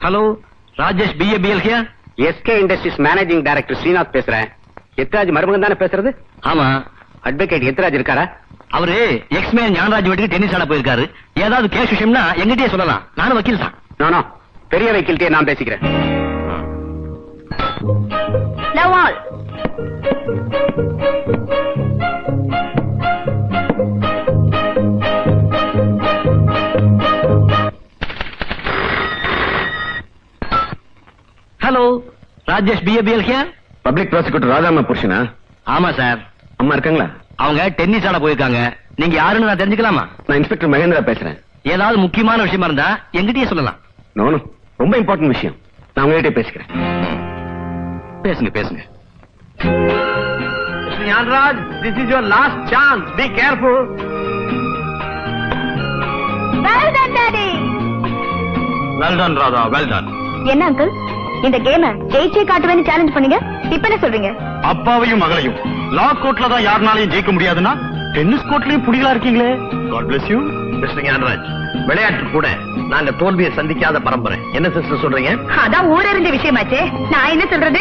Hello Rajesh BABL क्या SK industries managing director Srinath பேசுறேன். எத்ராஜ் மருமகன் தானே பேசுறது? ஆமா. அட்வொகேட் எத்ராஜ் இருக்காரா? அவரு எக்ஸ்மேன் ஞானராஜ் வீட்டுக்கு டென்னிஸ் ஆட போயிருக்காரு. ஏதாவது கேஸ் விஷயம்னா எங்கிட்டயே சொல்லலாம். நானும் வக்கீல் தான். நானோ பெரிய வக்கீல்கிட்டே நான் பேசிக்கிறேன். Love all. Hello Rajesh BABL क्या பப்ளிக் ப்ராசிக்யூட்டர் ராதாமா புருஷனா? ஆமா சார். அம்மா இருக்காங்களா? அவங்க டென்னிஸ் ஆட போயிருக்காங்க. நீங்க யாருன்னு நான் தெரிஞ்சுக்கலாமா? நான் இன்ஸ்பெக்டர் மகேந்திரா பேசுறேன். ஏதாவது முக்கியமான விஷயமா இருந்தா எங்கிட்டயே சொல்லலாம். நோனோ ரொம்ப இம்பார்ட்டன்ட் விஷயம். நான் உங்ககிட்ட பேசிக்கிறேன். பேசுங்க பேசுங்க. Gnanaraj, this is your last chance. Be careful. Well done, Daddy. Well done Radha, well done. என்ன அங்கிள் இந்த கேம ஜெயிச்சே காட்டுவேன்னு சேலஞ்ச் பண்ணீங்க. இப்ப என்ன சொல்றீங்க? அப்பாவையும் மகளையும் லா கோர்ட்ல தான் யாருனாலையும் ஜெயிக்க முடியாதுன்னா டென்னிஸ் கோர்ட்லயும் புடிகளா இருக்கீங்களே. God bless you. Mister Gnanaraj, விளையாட்டு கூட நாங்க தோல்வியை சந்திக்காத பரம்பரை. என்ன சிஸ்டர் சொல்றீங்க? அதான் ஊரறிஞ்ச விஷயமாச்சே. நான் என்ன சொல்றது?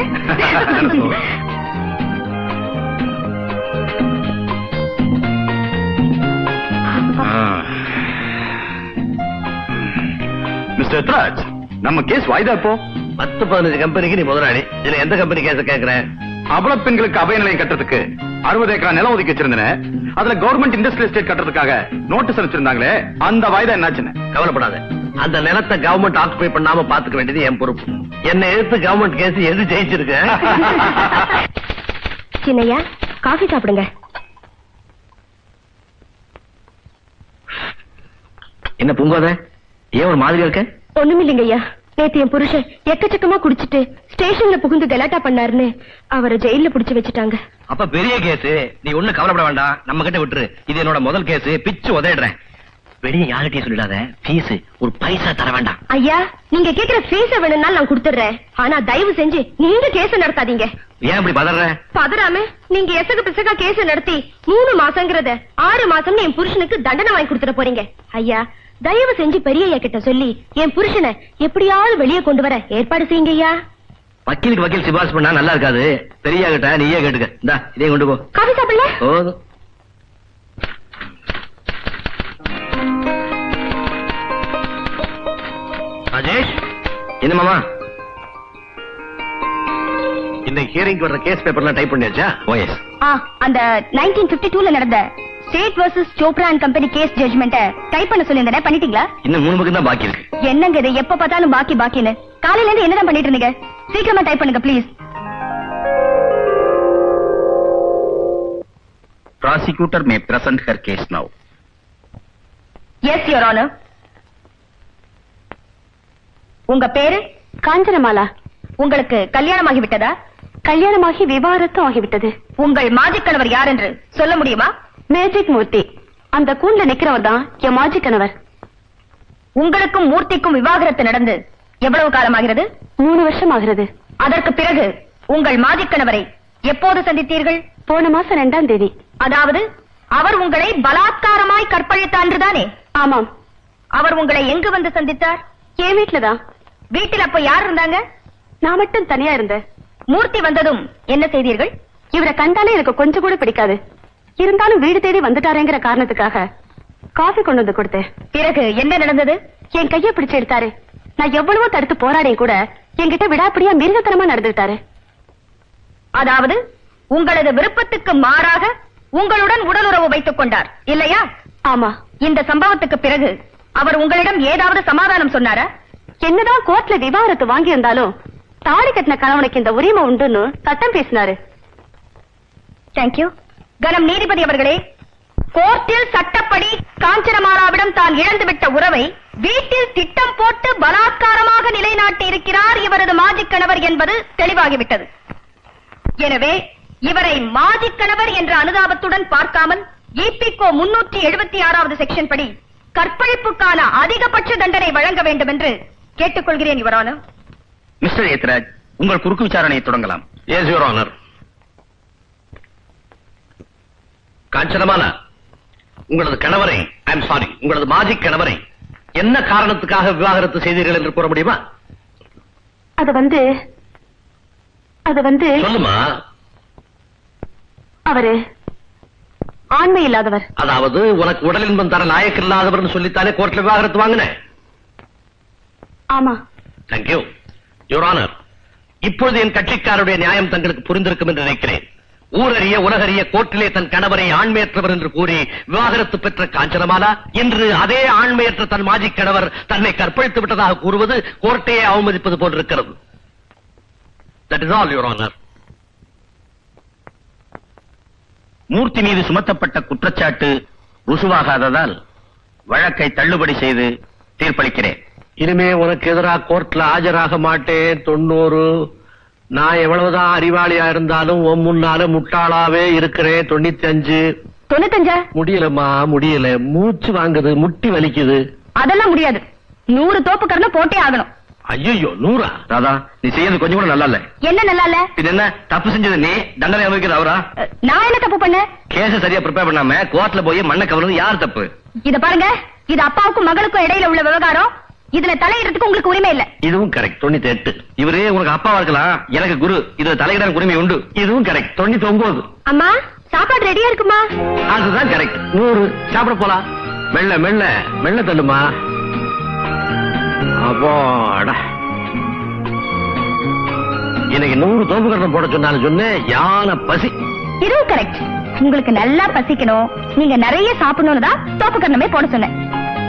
மிஸ்டர் எத்ராஜ், நம்ம கேஸ் வாய்தா இப்போ 10-15 கம்பெனிக்கு நீ முதலாளி. இதுல எந்த கம்பெனி கேஸ கேக்குறேன்? அபல பெண்களுக்கு அபய நிலையம் கட்டுறதுக்கு 60 ஏக்கரா நிலம் ஒதுக்கி வச்சிருந்தேன். அதுல கவர்மெண்ட் இண்டஸ்ட்ரியல் எஸ்டேட் கட்டுறதுக்காக நோட்டீஸ் அனுப்பிச்சிருந்தாங்களே, அந்த வாய்தா என்னாச்சுன்னு? கவலைப்படாத. அந்த நிலத்தை கவர்மெண்ட் ஆக்குபை பண்ணாம பாத்துக்க வேண்டியது என் பொறுப்பு. என்ன எடுத்து கவர்மெண்ட் கேஸ் எது ஜெயிச்சிருக்கு? சின்னையா காஃபி சாப்பிடுங்க. என்ன பூங்காத, ஏன் ஒரு மாதிரியா இருக்க? ஒண்ணுமில்லைங்க ஐயா. நேத்து என் புருஷன் எக்கச்சக்கமா குடிச்சிட்டு ஸ்டேஷன்ல புகுந்து கலாட்டா பண்ணாருன்னு அவரை ஜெயில புடிச்சு வச்சுட்டாங்க. அப்ப பெரிய கேஸ். நீ ஒண்ணு கவலைப்பட வேண்டாம், நம்ம கிட்ட விட்டுரு. இது என்னோட முதல் கேஸ். பிச்சு உதயிடுறேன். வெளியே யார்கிட்டயும் சொல்லிடாத. ஃபீஸ் ஒரு பைசா தர வேண்டாம். ஐயா, நீங்க கேக்குற ஃபீஸ வேணும்னாலும் நான் கொடுத்துறேன். ஆனா தயவு செஞ்சு நீங்க கேஸ் நடத்தாதீங்க. ஏன் இப்படி பதற? பதறாம நீங்க எசகு பிசகா கேஸ் நடத்தி 3 மாசங்கிறத 6 மாசம்னு என் புருஷனுக்கு தண்டனை வாங்கி கொடுத்துட போறீங்க. ஐயா, தயவு செஞ்சு பெரியய்யா கிட்ட சொல்லி என் புருஷனை எப்படியாவது வெளியே கொண்டு வர ஏற்பாடு செய்யுங்க ஐயா. வக்கீலுக்கு வக்கீல் சிபாரிசு பண்ணா நல்லா இருக்காது. பெரிய கிட்ட நீயே கேட்டுக்க. இந்தா இதே கொண்டு போ. காஃபி சாப்பிடல? போதும். ராஜேஷ், என்ன மாமா? இன்னைக்கு ஹியரிங் வர்ற கேஸ் பேப்பர்லாம் டைப் பண்ணியாச்சா? ஓஎஸ். அந்த 1952ல நடந்த state versus Chopra and company case ஜட்ஜ்மெண்ட்ட டைப் பண்ண சொல்லிருந்தேன். பண்ணிட்டீங்களா? இன்னும் 3 பக்கம் தான் பாக்கி இருக்கு. என்னங்க இது எப்ப பார்த்தாலும் பாக்கி பாக்கின்னு? காலையில இருந்து என்னதான் பண்ணிட்டு இருந்தீங்க? சீக்கிரமா டைப் பண்ணுங்க please. Prosecutor may present her case now. Yes, Your Honor. உங்க பேரு? காஞ்சனமாலா. உங்களுக்கு கல்யாணமாகி விட்டதா? கல்யாணமாகி விவாகரத்தும் ஆகிவிட்டது. உங்கள் மாஜிக் கணவர் யார் என்று சொல்ல முடியுமா? மேஜிக் மூர்த்தி. அந்த கூண்ல நிக்கிறவர் தான் என் மாஜிக் கணவர். உங்களுக்கும் மூர்த்திக்கும் விவாகரத்து நடந்து எவ்வளவு காலமாகிறது? 3 வருஷம் ஆகிறது. அதற்கு பிறகு உங்கள் மாஜிக் கணவரை எப்போது சந்தித்தீர்கள்? போன மாசம் 2ஆம் தேதி. அதாவது அவர் உங்களை பலாத்காரமாய் கற்பழித்தான்றுதானே? ஆமாம். அவர் உங்களை எங்கு வந்து சந்தித்தார்? என் வீட்டுலதான். வீட்டில் அப்ப யார் இருந்தாங்க? நான் மட்டும் தனியா இருந்தேன். மூர்த்தி வந்ததும் என்ன செய்தீர்கள்? இவரை கண்டாலே எனக்கு கொஞ்சம் கூட பிடிக்காது. இருந்தாலும் வீடு தேடி வந்துட்டாரேங்கிற காரணத்துக்காக காஃபி கொண்டு வந்து கொடுத்தேன். பிறகு என்ன நடந்தது? என் கையை பிடிச்சு எடுத்தாரு. நான் எவ்வளவோ தடுத்து போராடே கூட என்கிட்ட விடாப்பிடியா மிருகத்தனமா நடந்துட்டாரு. அதாவது உங்களது விருப்பத்துக்கு மாறாக உங்களுடன் உடலுறவு வைத்துக் கொண்டார் இல்லையா? ஆமா. இந்த சம்பவத்துக்கு பிறகு அவர் உங்களிடம் ஏதாவது சமாதானம் சொன்னாரா? என்னதான் கோர்ட்ல விவாகரத்து வாங்கி இருந்தாலும் தாடி கட்டின கணவனுக்கு இந்த உரிமை உண்டுன்னு சட்டம் பேசினாரு. தேங்க்யூ. கனம் நீதிபதி அவர்களே, கோர்ட்டில் சட்டப்படி காஞ்சனமாலாவிடம் தான் இழந்துவிட்ட உறவை வீட்டில் திட்டம் போட்டு பலாத்காரமாக நிலைநாட்டி இருக்கிறார் இவரது மாஜிக் கணவர் என்பது தெளிவாகிவிட்டது. எனவே இவரை மாஜிக் கணவர் என்ற அனுதாபத்துடன் பார்க்காமல் EPCO 376வது செக்ஷன் படி கற்பழிப்புக்கான அதிகபட்ச தண்டனை வழங்க வேண்டும் என்று கேட்டுக்கொள்கிறேன் யுவர் ஆனர். மிஸ்டர் ஏத்ராஜ், உங்கள் குறுக்கு விசாரணையை தொடங்கலாம். Yes your honour. காஞ்சனமாலா, உங்களது கணவரை, ஐ எம் சாரி, உங்களது மாஜி கணவரை என்ன காரணத்துக்காக விவாகரத்து செய்தீர்கள் என்று கூற முடியுமா? அது வந்து சொல்லுமா. அவரு ஆண்மை இல்லாதவர். அதாவது உனக்கு உடல் இன்பம் தர லாயக்கு இல்லாதவர்னு சொல்லித்தானே கோர்ட்ல விவாகரத்து வாங்கினேன். ஆமா. Thank you your honour. இப்பொழுது என் கட்சிக்காரருடைய நியாயம் தங்களுக்கு புரிந்திருக்கும் என்று நினைக்கிறேன். ஊரறிய உலகறிய கோர்ட்டிலே தன் கணவரை ஆண்மையற்றவர் என்று கூறி விவாகரத்து பெற்ற காஞ்சனமாலா இன்று அதே ஆண்மையற்ற தன் மாஜி கணவர் தன்னை கற்பழித்து விட்டதாக கூறுவது கோர்ட்டையே அவமதிப்பது போன்றிருக்கிறது. That is all your honour. Murthy மீது சுமத்தப்பட்ட குற்றச்சாட்டு ருசுவாகாததால் வழக்கை தள்ளுபடி செய்து தீர்ப்பளிக்கிறேன். இனிமே உனக்கு எதிராக கோர்ட்ல ஆஜராக மாட்டேன். 90. நான் எவ்வளவுதான் அறிவாளியா இருந்தாலும் உன் முன்னால முட்டாளாவே இருக்கிறேன். 95. 95? முடியலம்மா, முடியல. மூச்சு வாங்குது, முட்டி வலிக்குது. அதெல்லாம் முடியாது. 100 தோப்புக்கரணம் போட்டே ஆகணும். ஐயோ, 100? ராதா, நீ செய்யறது கொஞ்சம் கூட நல்லா இல்ல. என்ன நல்லா இல்ல? இது என்ன தப்பு செஞ்சது நீ, தண்டனை அனுபவிக்கிறது அவரா? நான் என்ன தப்பு பண்ண? கேஸ சரியா ப்ரிப்பேர் பண்ணாம கோர்ட்ல போய் மண்ணை கவர்றது யார் தப்பு? இத பாருங்க, இது அப்பாவுக்கும் மகளுக்கும் இடையில உள்ள விவகாரம். இதுல தலையிடறதுக்கு உங்களுக்கு உரிமை இல்ல. இதுவும் கரெக்ட். 98. இவரே உனக்கு அப்பாவா இருக்கலாம், எனக்கு குரு. இதுல தலையிட உரிமை உண்டு. இதுவும் கரெக்ட். 99. அம்மா, சாப்பாடு ரெடியா இருக்குமா? அதுதான் கரெக்ட். 100. சாப்பிட போலாம். மெல்ல மெல்ல மெல்ல தள்ளுமா. அப்பாடா, எனக்கு 100 தோப்பு கரணம் போட சொன்னாலும் சொன்னேன். யானை பசி. இதுவும் கரெக்ட். உங்களுக்கு நல்லா பசிக்கணும், நீங்க நிறைய சாப்பிடணும்னு தான் தோப்பு கரணமே போட சொன்னேன்.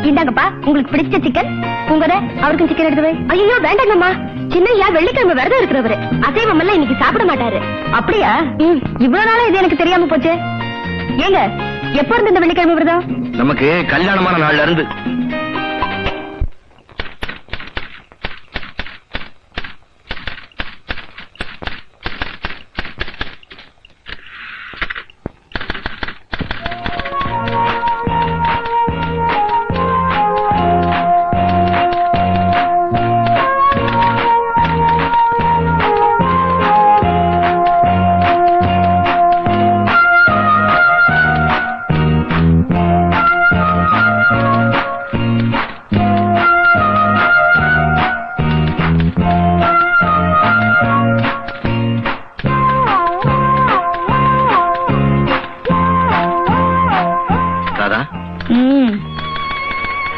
இந்தாங்கப்பா, உங்களுக்கு பிடிச்ச சிக்கன். உங்கத அவருக்கும் சிக்கன் எடுத்து. ஐயோ வேண்டாங்கம்மா, சின்னையா வெள்ளிக்கிழமை விரதம் இருக்கிறவரு. அசைவம் எல்லாம் இன்னைக்கு சாப்பிட மாட்டாரு. அப்படியா? இவ்வளவு நாளா இது எனக்கு தெரியாம போச்சு. ஏங்க, எப்ப இருந்து இந்த வெள்ளிக்கிழமை விரதம்? நமக்கு கல்யாணமான நாள்ல இருந்து.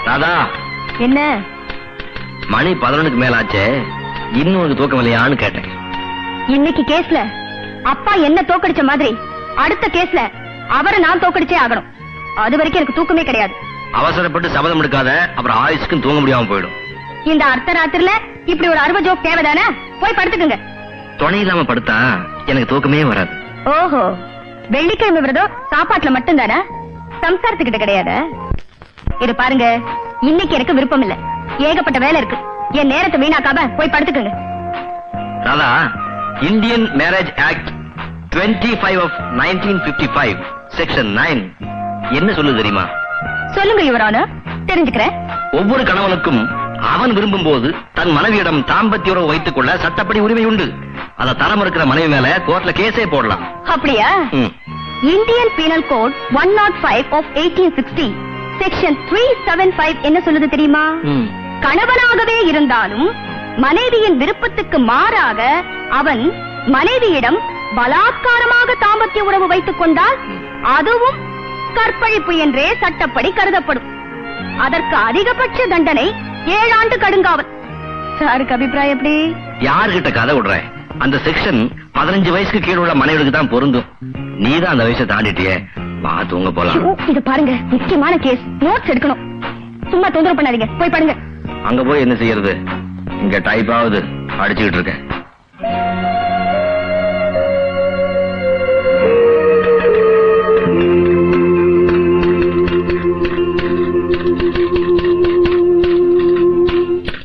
ராதா, என்ன மணி 11க்கு மேல ஆச்சே, இன்னும் தூக்கம் இல்லையான்னு கேட்டேன். இன்னைக்கு கேஸ்ல அப்பா என்ன தோக்கடிச்ச மாதிரி அடுத்த கேஸ்ல அவரை நான் தோக்கடிச்சே ஆகணும். அது வரைக்கும் எனக்கு தூக்கமே கிடையாது. அவசரப்பட்டு சபதம் எடுக்காத, அப்புறம் ஆயுஷ்க்கும் தூங்க முடியாம போயிடும். இந்த அர்த்த ராத்திரில இப்படி ஒரு அறுவை ஜோக் தேவைதானே? போய் படுத்துக்குங்க. துணை இல்லாம படுத்தா எனக்கு தூக்கமே வராது. ஓஹோ, வெள்ளிக்கிழமை விரதம் சாப்பாட்டுல மட்டும் தானே, சம்சாரத்துக்கிட்ட கிடையாது. இது பாருங்க, இன்னைக்கு எனக்கு விருப்பம் இல்ல. ஏகப்பட்ட வேலை இருக்கு. என் நேரத்தை வீணாக்காம போய் படுத்துக்குங்க. Radha, Indian marriage act 25 of 1955 section 9 என்ன சொல்லுது தெரியுமா? சொல்லுங்க யுவரான, தெரிஞ்சுக்கிறேன். ஒவ்வொரு கணவனுக்கும் அவன் விரும்பும் போது தன் மனைவியிடம் தாம்பத்திய உறவு வைத்துக் கொள்ள சட்டப்படி உரிமை உண்டு. அத தரம் இருக்கிற மனைவி மேல கோர்ட்ல கேஸே போடலாம். அப்படியா? Indian penal code 105 of 1860 section 375 என்ன சொல்லுது தெரியுமா? கணவனாகவே இருந்தாலும் மனைவியின் விருப்பத்துக்கு மாறாக அவன் மனைவியிடம் பலாத்காரமாக தாம்பத்திய உறவு வைத்துக் கொண்டால் அதுவும் கற்பழிப்பு என்றே சட்டப்படி கருதப்படும். அதற்கு அதிகபட்ச தண்டனை 7 ஆண்டு கடுங்காவல். சாருக்கு அபிப்பிராயம் எப்படி? யார்கிட்ட கதை விடுற? அந்த செக்ஷன் 15 வயசுக்கு கீழே உள்ள மனைவிகளுக்கு தான் பொருந்தும். நீதான் அந்த வயசை தாண்டிட்டியே, வா தூங்க போலாம். இது பாருங்க, முக்கியமான கேஸ், நோட்ஸ் எடுக்கணும். சும்மா தொந்தரவு பண்ணாதீங்க, போய் பாருங்க. அங்க போய் என்ன செய்யறது? இங்க டைப் ஆகுது, அடிச்சுக்கிட்டு இருக்கேன்.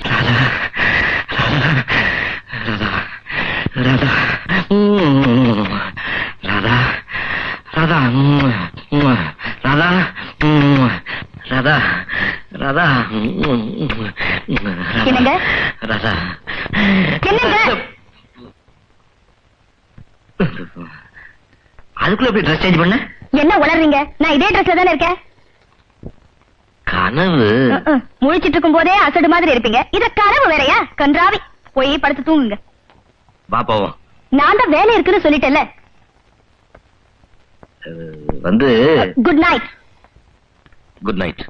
ராதா, ராதா, ராதா, ராதா, ராதா, ராதா, ராதா என்னங்க? ராதா என்னங்க? அதுக்குள்ள போய் ட்ரெஸ் சேஞ்ச் பண்ண? என்ன உளறீங்க? நான் இதே ட்ரெஸ்ல தானே இருக்கேன். கனவு முழிச்சிட்டு இருக்கும் போதே அசடு மாதிரி இருப்பீங்க. இத கனவு வேறயா? கன்றாவி. போய் படுத்து தூங்குங்க. வா போவோம். நான் தான் வேலை இருக்குன்னு சொல்லிட்டேன்ல. வந்து குட் நைட். Good night.